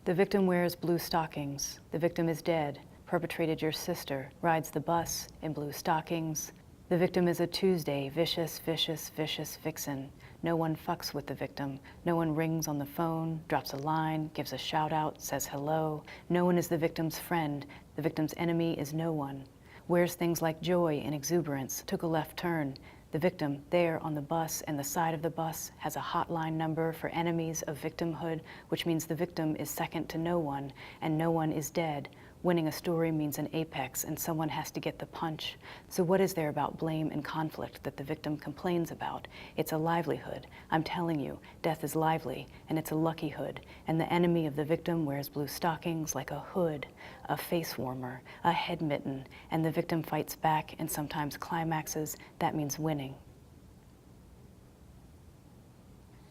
The victim wears blue stockings. The victim is dead. Perpetrated your sister. Rides the bus in blue stockings. The victim is a Tuesday, vicious, vicious, vicious vixen. No one fucks with the victim. No one rings on the phone, drops a line, gives a shout out, says hello. No one is the victim's friend. The victim's enemy is no one. Wears things like joy and exuberance. Took a left turn. The victim, there on the bus and the side of the bus, has a hotline number for enemies of victimhood, which means the victim is second to no one, and no one is dead. Winning a story means an apex, and someone has to get the punch. So what is there about blame and conflict that the victim complains about? It's a livelihood. I'm telling you, death is lively, and it's a lucky hood. And the enemy of the victim wears blue stockings like a hood, a face warmer, a head mitten, and the victim fights back and sometimes climaxes. That means winning.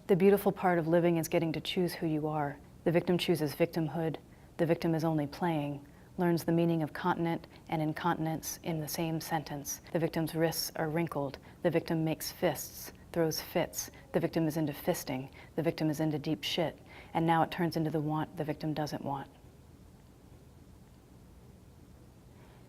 The beautiful part of living is getting to choose who you are. The victim chooses victimhood. The victim is only playing. Learns the meaning of continent and incontinence in the same sentence. The victim's wrists are wrinkled. The victim makes fists, throws fits. The victim is into fisting. The victim is into deep shit. And now it turns into the want the victim doesn't want.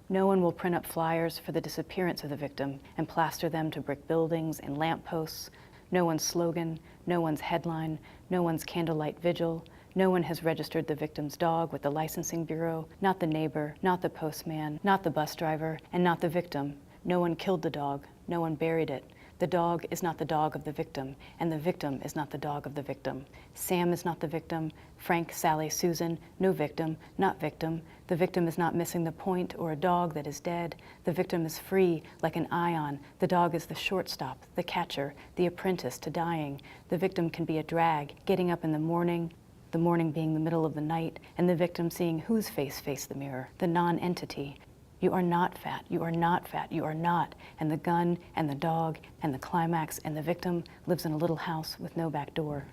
No one will print up flyers for the disappearance of the victim and plaster them to brick buildings and lampposts. No one's slogan, no one's headline, no one's candlelight vigil. No one has registered the victim's dog with the licensing bureau, not the neighbor, not the postman, not the bus driver, and not the victim. No one killed the dog, no one buried it. The dog is not the dog of the victim, and the victim is not the dog of the victim. Sam is not the victim, Frank, Sally, Susan, no victim, not victim. The victim is not missing the point or a dog that is dead. The victim is free like an ion. The dog is the shortstop, the catcher, the apprentice to dying. The victim can be a drag, getting up in the morning being the middle of the night, and the victim seeing whose face faced the mirror, the non-entity. You are not fat, you are not fat, you are not. And the gun, and the dog, and the climax, and the victim lives in a little house with no back door.